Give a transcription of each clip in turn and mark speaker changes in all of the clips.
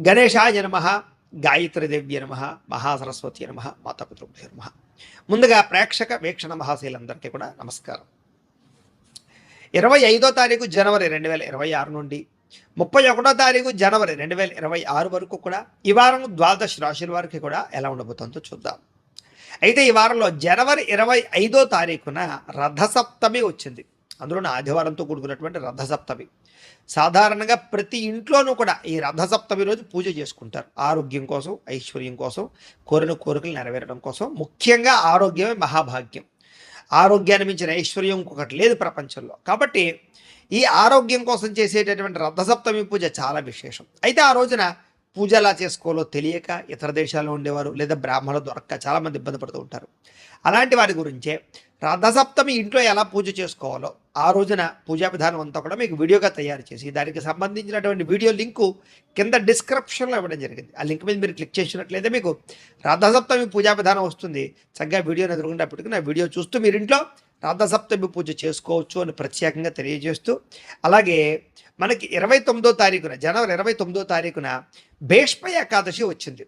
Speaker 1: గణేశాయ నమః, గాయత్రీదేవ్య నమః, మహాసరస్వతి నమః, మాతాపితృభ్యో నమః. ముందుగా ప్రేక్షక వీక్షణ మహాశీలందరికీ కూడా నమస్కారం. 25వ తారీఖు జనవరి 2026 నుండి 31వ తారీఖు జనవరి 2026 వరకు కూడా ఈ వారం ద్వాదశ రాశుల వారికి కూడా ఎలా ఉండబోతుందో చూద్దాం. అయితే ఈ వారంలో జనవరి 25వ తారీఖున రథసప్తమి వచ్చింది. అందులోనే ఆదివారంతో కూడుకున్నటువంటి రథసప్తమి. సాధారణంగా ప్రతి ఇంట్లోనూ కూడా ఈ రథసప్తమి రోజు పూజ చేసుకుంటారు. ఆరోగ్యం కోసం, ఐశ్వర్యం కోసం, కోరిన కోరికలు నెరవేరడం కోసం. ముఖ్యంగా ఆరోగ్యమే మహాభాగ్యం. ఆరోగ్యాన్ని మించిన ఐశ్వర్యం ఇంకొకటి లేదు ప్రపంచంలో. కాబట్టి ఈ ఆరోగ్యం కోసం చేసేటటువంటి రథసప్తమి పూజ చాలా విశేషం. అయితే ఆ రోజున పూజ ఎలా చేసుకోవాలో తెలియక ఇతర దేశాల్లో ఉండేవారు లేదా బ్రాహ్మణులు దొరక్క చాలామంది ఇబ్బంది పడుతూ ఉంటారు. అలాంటి వారి గురించే రథసప్తమి ఇంట్లో ఎలా పూజ చేసుకోవాలో ఆ రోజున పూజా విధానం అంతా కూడా మీకు వీడియోగా తయారు చేసి దానికి సంబంధించినటువంటి వీడియో లింకు కింద డిస్క్రిప్షన్లో ఇవ్వడం జరిగింది. ఆ లింక్ మీద మీరు క్లిక్ చేసినట్లయితే మీకు రథసప్తమి పూజా విధానం వస్తుంది. చక్కగా వీడియోని ఎదురుకుండా పెట్టుకుని ఆ వీడియో చూస్తూ మీరు ఇంట్లో రథసప్తమి పూజ చేసుకోవచ్చు అని ప్రత్యేకంగా తెలియజేస్తూ, అలాగే మనకి 29వ తారీఖున జనవరి 29వ తారీఖున భీష్మ ఏకాదశి వచ్చింది.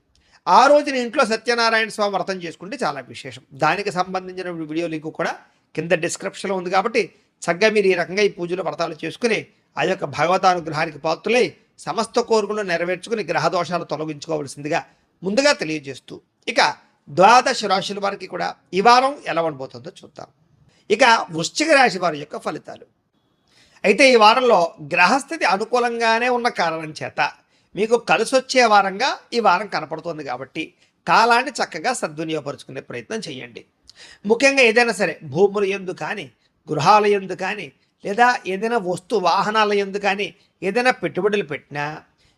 Speaker 1: ఆ రోజున ఇంట్లో సత్యనారాయణ స్వామి వ్రతం చేసుకుంటే చాలా విశేషం. దానికి సంబంధించిన వీడియో లింక్ కూడా కింద డిస్క్రిప్షన్లో ఉంది. కాబట్టి చక్కగా మీరు ఈ రకంగా ఈ పూజలు వ్రతాలు చేసుకుని ఆ యొక్క భగవతానుగ్రహానికి పాత్రులై సమస్త కోరికలు నెరవేర్చుకుని గ్రహదోషాలు తొలగించుకోవాల్సిందిగా ముందుగా తెలియజేస్తూ, ఇక ద్వాదశ రాశుల వారికి కూడా ఈ వారం ఎలా ఉండబోతుందో చూద్దాం. ఇక వృశ్చిక రాశి వారి యొక్క ఫలితాలు. అయితే ఈ వారంలో గ్రహస్థితి అనుకూలంగానే ఉన్న కారణం చేత మీకు కలిసొచ్చే వారంగా ఈ వారం కనపడుతుంది. కాబట్టి కాలాన్ని చక్కగా సద్వినియోగపరుచుకునే ప్రయత్నం చేయండి. ముఖ్యంగా ఏదైనా సరే భూముల యందు కానీ, గృహాల యందు కానీ, లేదా ఏదైనా వస్తు వాహనాల యందు కానీ ఏదైనా పెట్టుబడులు పెట్టినా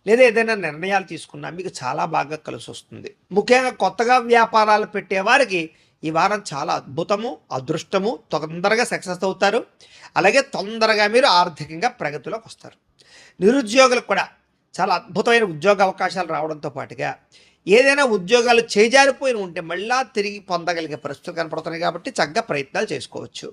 Speaker 1: లేదా ఏదైనా నిర్ణయాలు తీసుకున్నా మీకు చాలా బాగా కలిసి వస్తుంది. ముఖ్యంగా కొత్తగా వ్యాపారాలు పెట్టేవారికి ఈ వారం చాలా అద్భుతము, అదృష్టము, తొందరగా సక్సెస్ అవుతారు. అలాగే తొందరగా మీరు ఆర్థికంగా ప్రగతిలోకి వస్తారు. నిరుద్యోగులకు కూడా చాలా అద్భుతమైన ఉద్యోగ అవకాశాలు రావడంతో పాటుగా ఏదైనా ఉద్యోగాలు చేజారిపోయిన ఉంటే మళ్ళా తిరిగి పొందగలిగే పరిస్థితులు కనపడుతున్నాయి. కాబట్టి చక్కగా ప్రయత్నాలు చేసుకోవచ్చు.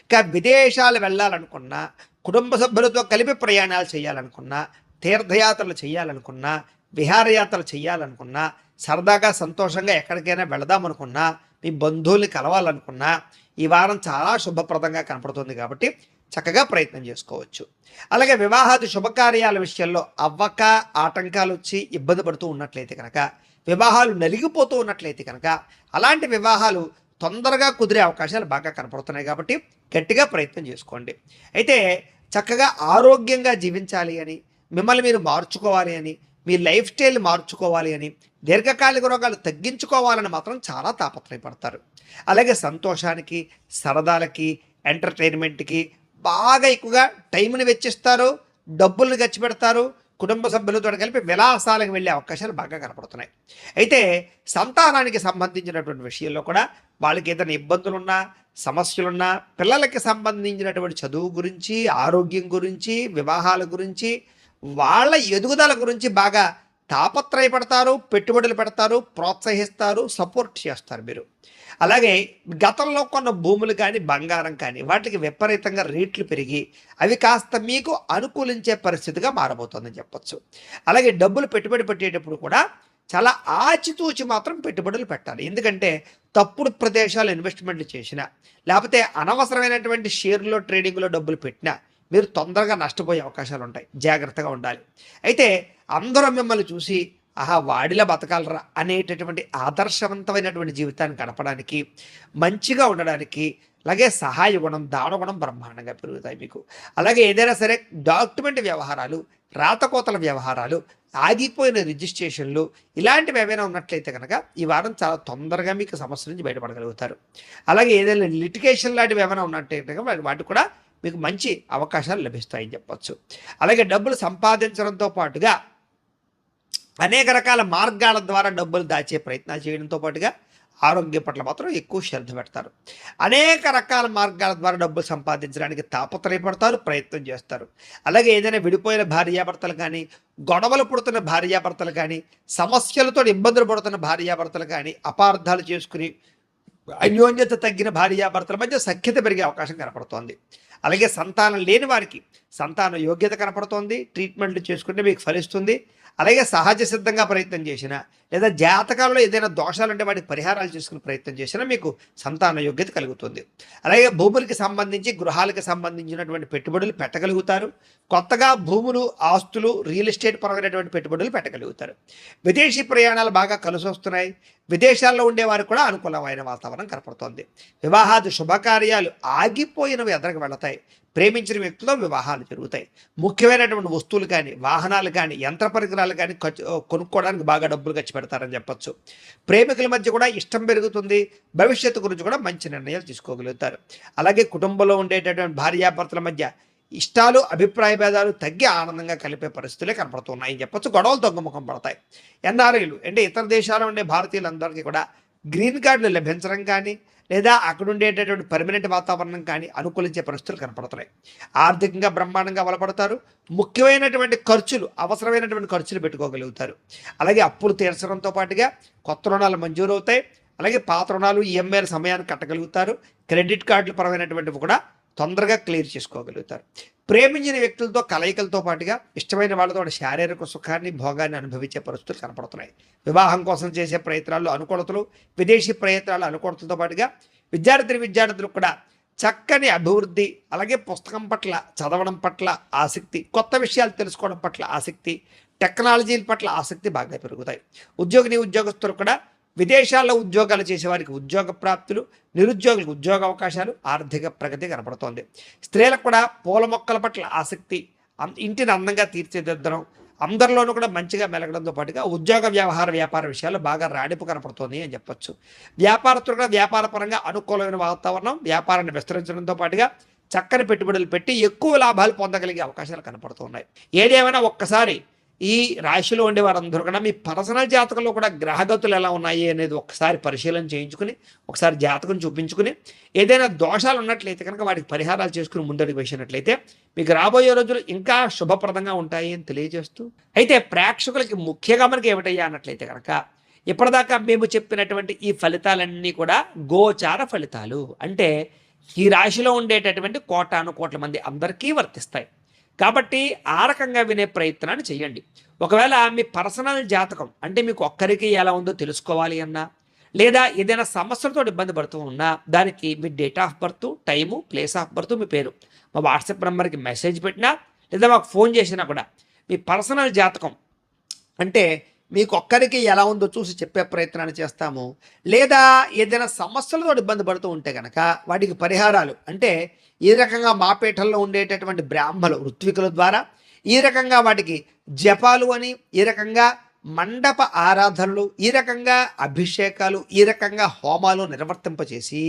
Speaker 1: ఇక విదేశాలు వెళ్ళాలనుకున్నా, కుటుంబ సభ్యులతో కలిపి ప్రయాణాలు చేయాలనుకున్నా, తీర్థయాత్రలు చేయాలనుకున్నా, విహారయాత్రలు చేయాలనుకున్నా, సరదాగా సంతోషంగా ఎక్కడికైనా వెళదామనుకున్నా, మీ బంధువుల్ని కలవాలనుకున్నా ఈ వారం చాలా శుభప్రదంగా కనపడుతుంది. కాబట్టి చక్కగా ప్రయత్నం చేసుకోవచ్చు. అలాగే వివాహాది శుభకార్యాల విషయంలో అవ్వక ఆటంకాలు వచ్చి ఇబ్బంది పడుతూ ఉన్నట్లయితే కనుక, వివాహాలు నలిగిపోతూ ఉన్నట్లయితే కనుక అలాంటి వివాహాలు తొందరగా కుదిరే అవకాశాలు బాగా కనపడుతున్నాయి. కాబట్టి గట్టిగా ప్రయత్నం చేసుకోండి. అయితే చక్కగా ఆరోగ్యంగా జీవించాలి అని, మిమ్మల్ని మీరు మార్చుకోవాలి అని, మీ లైఫ్ స్టైల్ మార్చుకోవాలి అని, దీర్ఘకాలిక రోగాలు తగ్గించుకోవాలని మాత్రం చాలా తాపత్రయపడతారు. అలాగే సంతోషానికి, సరదాలకి, ఎంటర్టైన్మెంట్కి బాగా ఎక్కువగా టైంని వెచ్చిస్తారు, డబ్బుల్ని ఖర్చు పెడతారు. కుటుంబ సభ్యులతో కలిపి విలాసాలకు వెళ్ళే అవకాశాలు బాగా కనపడుతున్నాయి. అయితే సంతానానికి సంబంధించినటువంటి విషయంలో కూడా వాళ్ళకి ఏదైనా ఇబ్బందులున్నా, సమస్యలున్నా, పిల్లలకి సంబంధించినటువంటి చదువు గురించి, ఆరోగ్యం గురించి, వివాహాల గురించి, వాళ్ళ ఎదుగుదల గురించి బాగా తాపత్రయపడతారు, పెట్టుబడులు పెడతారు, ప్రోత్సహిస్తారు, సపోర్ట్ చేస్తారు మీరు. అలాగే గతంలో కొన్న భూములు కానీ, బంగారం కానీ వాటికి విపరీతంగా రేట్లు పెరిగి అవి కాస్త మీకు అనుకూలించే పరిస్థితిగా మారబోతుందని చెప్పచ్చు. అలాగే డబ్బులు పెట్టుబడి పెట్టేటప్పుడు కూడా చాలా ఆచితూచి మాత్రం పెట్టుబడులు పెట్టాలి. ఎందుకంటే తప్పుడు ప్రదేశాలు ఇన్వెస్ట్మెంట్లు చేసినా, లేకపోతే అనవసరమైనటువంటి షేర్లో ట్రేడింగ్లో డబ్బులు పెట్టినా మీరు తొందరగా నష్టపోయే అవకాశాలు ఉంటాయి. జాగ్రత్తగా ఉండాలి. అయితే అందరూ మిమ్మల్ని చూసి ఆహా వాడిలా బతకాలరా అనేటటువంటి ఆదర్శవంతమైనటువంటి జీవితాన్ని గడపడానికి, మంచిగా ఉండడానికి, అలాగే సహాయ గుణం, దానగుణం బ్రహ్మాండంగా పెరుగుతాయి మీకు. అలాగే ఏదైనా సరే డాక్యుమెంట్ వ్యవహారాలు, రాతకోతల వ్యవహారాలు, ఆగిపోయిన రిజిస్ట్రేషన్లు ఇలాంటివి ఏవైనా ఉన్నట్లయితే కనుక ఈ వారం చాలా తొందరగా మీకు సమస్య నుంచి బయటపడగలుగుతారు. అలాగే ఏదైనా లిటిగేషన్ లాంటివి ఏమైనా ఉన్నట్లయితే వాటి కూడా మీకు మంచి అవకాశాలు లభిస్తాయని చెప్పచ్చు. అలాగే డబ్బులు సంపాదించడంతో పాటుగా అనేక రకాల మార్గాల ద్వారా డబ్బులు దాచే ప్రయత్నాలు చేయడంతో పాటుగా ఆరోగ్యం పట్ల మాత్రం ఎక్కువ శ్రద్ధ పెడతారు. అనేక రకాల మార్గాల ద్వారా డబ్బులు సంపాదించడానికి తాపత్రయపడతారు, ప్రయత్నం చేస్తారు. అలాగే ఏదైనా విడిపోయిన భార్యాభర్తలు కానీ, గొడవలు పుడుతున్న భార్యాభర్తలు కానీ, సమస్యలతో ఇబ్బందులు పడుతున్న భార్యాభర్తలు కానీ అపార్థాలు చేసుకుని అన్యోన్యత తగ్గిన భార్యాభర్తల మధ్య సఖ్యత పెరిగే అవకాశం కనపడుతోంది. అలాగే సంతానం లేని వారికి సంతాన యోగ్యత కనపడుతోంది. ట్రీట్మెంట్లు చేసుకుంటే మీకు ఫలిస్తుంది. అలాగే సహజ సిద్ధంగా ప్రయత్నం చేసినా లేదా జాతకాలలో ఏదైనా దోషాలు ఉంటే వాటికి పరిహారాలు చేసుకునే ప్రయత్నం చేసినా మీకు సంతాన యోగ్యత కలుగుతుంది. అలాగే భూములకి సంబంధించి గృహాలకు సంబంధించినటువంటి పెట్టుబడులు పెట్టగలుగుతారు. కొత్తగా భూములు, ఆస్తులు, రియల్ ఎస్టేట్ పరమైనటువంటి పెట్టుబడులు పెట్టగలుగుతారు. విదేశీ ప్రయాణాలు బాగా కలిసి వస్తున్నాయి. విదేశాల్లో ఉండేవారు కూడా అనుకూలమైన వాతావరణం కనపడుతోంది. వివాహాది శుభకార్యాలు ఆగిపోయినవి ఎదరికి వెళతాయి. ప్రేమించిన వ్యక్తితో వివాహాలు జరుగుతాయి. ముఖ్యమైనటువంటి వస్తువులు కానీ, వాహనాలు కానీ, యంత్ర పరికరాలు కానీ కొనుక్కోవడానికి బాగా డబ్బులు ఖర్చు పెడతారని చెప్పొచ్చు. ప్రేమికుల మధ్య కూడా ఇష్టం పెరుగుతుంది. భవిష్యత్తు గురించి కూడా మంచి నిర్ణయాలు తీసుకోగలుగుతారు. అలాగే కుటుంబంలో ఉండేటటువంటి భార్యాభర్తల మధ్య ఇష్టాలు, అభిప్రాయ భేదాలు తగ్గి ఆనందంగా కలిపే పరిస్థితులే కనపడుతున్నాయని చెప్పొచ్చు. గొడవలు తగ్గుముఖం పడతాయి. ఎన్ఆర్ఐలు అంటే ఇతర దేశాల్లో ఉండే భారతీయులందరికీ కూడా గ్రీన్ కార్డులు లభించడం కానీ లేదా అక్కడ ఉండేటటువంటి పర్మనెంట్ వాతావరణం కానీ అనుకూలించే పరిస్థితులు కనపడుతున్నాయి. ఆర్థికంగా బ్రహ్మాండంగా బలపడతారు. ముఖ్యమైనటువంటి ఖర్చులు, అవసరమైనటువంటి ఖర్చులు పెట్టుకోగలుగుతారు. అలాగే అప్పులు తీర్చడంతో పాటుగా కొత్త రుణాలు మంజూరు అవుతాయి. అలాగే పాత రుణాలు, ఈఎంఐల సమయాన్ని కట్టగలుగుతారు. క్రెడిట్ కార్డుల పరమైనటువంటివి కూడా తొందరగా క్లియర్ చేసుకోగలుగుతారు. ప్రేమించిన వ్యక్తులతో కలయికలతో పాటుగా ఇష్టమైన వాళ్ళతో శారీరక సుఖాన్ని, భోగాన్ని అనుభవించే పరిస్థితులు కనపడుతున్నాయి. వివాహం కోసం చేసే ప్రయత్నాల్లో అనుకూలతలు, విదేశీ ప్రయత్నాలు అనుకూలతలతో పాటుగా విద్యార్థులకు కూడా చక్కని అభివృద్ధి, అలాగే పుస్తకం పట్ల, చదవడం పట్ల ఆసక్తి, కొత్త విషయాలు తెలుసుకోవడం పట్ల ఆసక్తి, టెక్నాలజీల పట్ల ఆసక్తి బాగా పెరుగుతాయి. ఉద్యోగస్తులు కూడా విదేశాల్లో ఉద్యోగాలు చేసేవారికి ఉద్యోగ ప్రాప్తులు, నిరుద్యోగులకు ఉద్యోగ అవకాశాలు, ఆర్థిక ప్రగతి కనపడుతోంది. స్త్రీలకు కూడా పూల మొక్కల పట్ల ఆసక్తి, ఇంటిని అందంగా తీర్చిదిద్దడం, అందరిలోనూ కూడా మంచిగా మెలగడంతో పాటుగా ఉద్యోగ వ్యాపార విషయాల్లో బాగా రాణింపు కనపడుతోంది అని చెప్పొచ్చు. వ్యాపారస్తులు కూడా వ్యాపారపరంగా అనుకూలమైన వాతావరణం, వ్యాపారాన్ని విస్తరించడంతో పాటుగా చక్కని పెట్టుబడులు పెట్టి ఎక్కువ లాభాలు పొందగలిగే అవకాశాలు కనపడుతున్నాయి. ఏదేమైనా ఒక్కసారి ఈ రాశిలో ఉండే వారందరూ కూడా మీ పర్సనల్ జాతకంలో కూడా గ్రహగతులు ఎలా ఉన్నాయి అనేది ఒకసారి పరిశీలన చేయించుకుని, ఒకసారి జాతకం చూపించుకుని, ఏదైనా దోషాలు ఉన్నట్లయితే కనుక వాటికి పరిహారాలు చేసుకుని ముందడుగు వేసినట్లయితే మీకు రాబోయే రోజులు ఇంకా శుభప్రదంగా ఉంటాయి అని తెలియజేస్తూ, అయితే ప్రేక్షకులకి ముఖ్యంగా మనకి ఏమిటయ్యా అన్నట్లయితే కనుక ఇప్పటిదాకా మేము చెప్పినటువంటి ఈ ఫలితాలన్నీ కూడా గోచార ఫలితాలు. అంటే ఈ రాశిలో ఉండేటటువంటి కోటాను కోట్ల మంది అందరికీ వర్తిస్తాయి. కాబట్టి ఆ రకంగా వినే ప్రయత్నాన్ని చేయండి. ఒకవేళ మీ పర్సనల్ జాతకం అంటే మీకు ఒక్కరికి ఎలా ఉందో తెలుసుకోవాలి అన్నా, లేదా ఏదైనా సమస్యలతో ఇబ్బంది పడుతూ ఉన్నా, దానికి మీ date of birth, time, place of birth, మీ పేరు మా వాట్సాప్ నెంబర్కి మెసేజ్ పెట్టినా లేదా మాకు ఫోన్ చేసినా కూడా మీ పర్సనల్ జాతకం అంటే మీకు ఒక్కరికి ఎలా ఉందో చూసి చెప్పే ప్రయత్నాన్ని చేస్తాము. లేదా ఏదైనా సమస్యలతో ఇబ్బంది పడుతూ ఉంటే కనుక వాటికి పరిహారాలు అంటే ఈ రకంగా మా పీఠంలో ఉండేటటువంటి బ్రాహ్మలు, ఋత్వికుల ద్వారా ఈ రకంగా వాటికి జపాలు అని, ఈ రకంగా మండప ఆరాధనలు, ఈ రకంగా అభిషేకాలు, ఈ రకంగా హోమాలు నిర్వర్తింపచేసి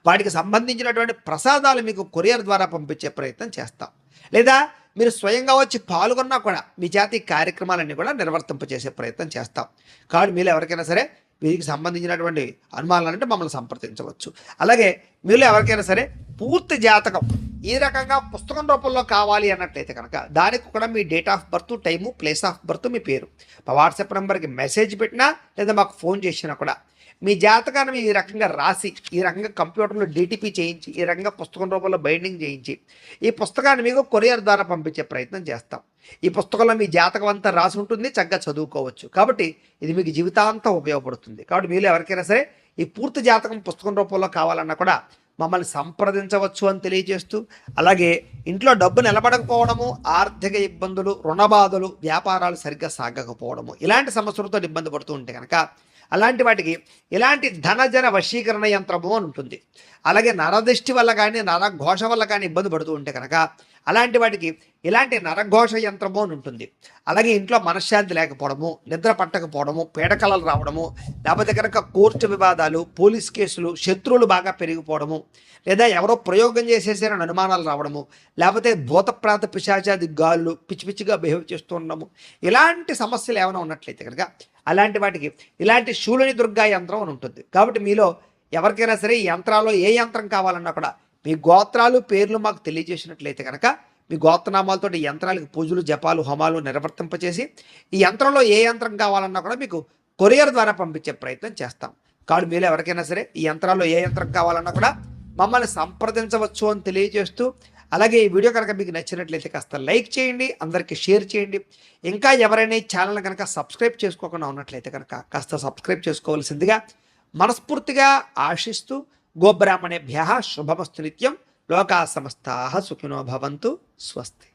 Speaker 1: వాటికి సంబంధించినటువంటి ప్రసాదాలు మీకు కొరియర్ ద్వారా పంపించే ప్రయత్నం చేస్తాం. లేదా మీరు స్వయంగా వచ్చి పాల్గొన్నా కూడా మీ జాతి కార్యక్రమాలన్నీ కూడా నిర్వర్తింపచేసే ప్రయత్నం చేస్తాం. కాబట్టి మీరు ఎవరికైనా సరే వీరికి సంబంధించినటువంటి అనుమానాలంటే మమ్మల్ని సంప్రదించవచ్చు. అలాగే మీరు ఎవరికైనా సరే పూర్తి జాతకం ఈ రకంగా పుస్తకం రూపంలో కావాలి అన్నట్లయితే కనుక దానికి కూడా మీ date of birth, time, place of birth, మీ పేరు మా వాట్సాప్ నెంబర్కి మెసేజ్ పెట్టినా లేదా మాకు ఫోన్ చేసినా కూడా మీ జాతకాన్ని ఈ రకంగా రాసి, ఈ రకంగా కంప్యూటర్లో డిటిపి చేయించి, ఈ రకంగా పుస్తకం రూపంలో బైండింగ్ చేయించి ఈ పుస్తకాన్ని మీకు కొరియర్ ద్వారా పంపించే ప్రయత్నం చేస్తాం. ఈ పుస్తకంలో మీ జాతకం అంతా రాసి ఉంటుంది, చక్కగా చదువుకోవచ్చు. కాబట్టి ఇది మీకు జీవితాంతం ఉపయోగపడుతుంది. కాబట్టి మీరు ఎవరికైనా సరే ఈ పూర్తి జాతకం పుస్తకం రూపంలో కావాలన్నా కూడా మమ్మల్ని సంప్రదించవచ్చు అని తెలియజేస్తూ, అలాగే ఇంట్లో డబ్బు నిలబడకపోవడము, ఆర్థిక ఇబ్బందులు, రుణబాధలు, వ్యాపారాలు సరిగ్గా సాగకపోవడము, ఇలాంటి సమస్యలతో ఇబ్బంది పడుతూ ఉంటే కనుక అలాంటి వాటికి ఇలాంటి ధనజన వశీకరణ యంత్రము అని ఉంటుంది. అలాగే నరదృష్టి వల్ల కానీ, నరఘోష వల్ల కానీ ఇబ్బంది పడుతూ ఉంటే కనుక అలాంటి వాటికి ఇలాంటి నరఘోష యంత్రము అని ఉంటుంది. అలాగే ఇంట్లో మనశ్శాంతి లేకపోవడము, నిద్ర పట్టకపోవడము, పీడకలలు రావడము, లేకపోతే కనుక కోర్టు వివాదాలు, పోలీస్ కేసులు, శత్రువులు బాగా పెరిగిపోవడము, లేదా ఎవరో ప్రయోగం చేసేసారని అనుమానాలు రావడము, లేకపోతే భూతప్రాత పిశాచాది గాళ్ళు పిచ్చి పిచ్చిగా బిహేవ్ చేస్తూ ఉండడము, ఇలాంటి సమస్యలు ఏమైనా ఉన్నట్లయితే కనుక అలాంటి వాటికి ఇలాంటి శూలిని దుర్గా యంత్రం అని ఉంటుంది. కాబట్టి మీలో ఎవరికైనా సరే ఈ యంత్రాల్లో ఏ యంత్రం కావాలన్నా కూడా మీ గోత్రాలు, పేర్లు మాకు తెలియజేసినట్లయితే కనుక మీ గోత్రనామాలతో ఈ యంత్రాలకు పూజలు, జపాలు, హోమాలు నిర్వర్తింపచేసి ఈ యంత్రంలో ఏ యంత్రం కావాలన్నా కూడా మీకు కొరియర్ ద్వారా పంపించే ప్రయత్నం చేస్తాం. కాబట్టి మీరు ఎవరికైనా సరే ఈ యంత్రాల్లో ఏ యంత్రం కావాలన్నా కూడా మమ్మల్ని సంప్రదించవచ్చు అని తెలియజేస్తూ, అలాగే ఈ వీడియో కనుక మీకు నచ్చినట్లయితే కాస్త లైక్ చేయండి, అందరికీ షేర్ చేయండి. ఇంకా ఎవరైనా ఈ ఛానల్ కనుక సబ్స్క్రైబ్ చేసుకోకుండా ఉన్నట్లయితే కనుక కాస్త సబ్స్క్రైబ్ చేసుకోవాల్సిందిగా మనస్ఫూర్తిగా ఆశిస్తూ గోబ్రాహ్మణేభ్యః శుభమస్తు నిత్యం. లోకా సమస్తాః సుఖినో భవంతు. స్వస్తి.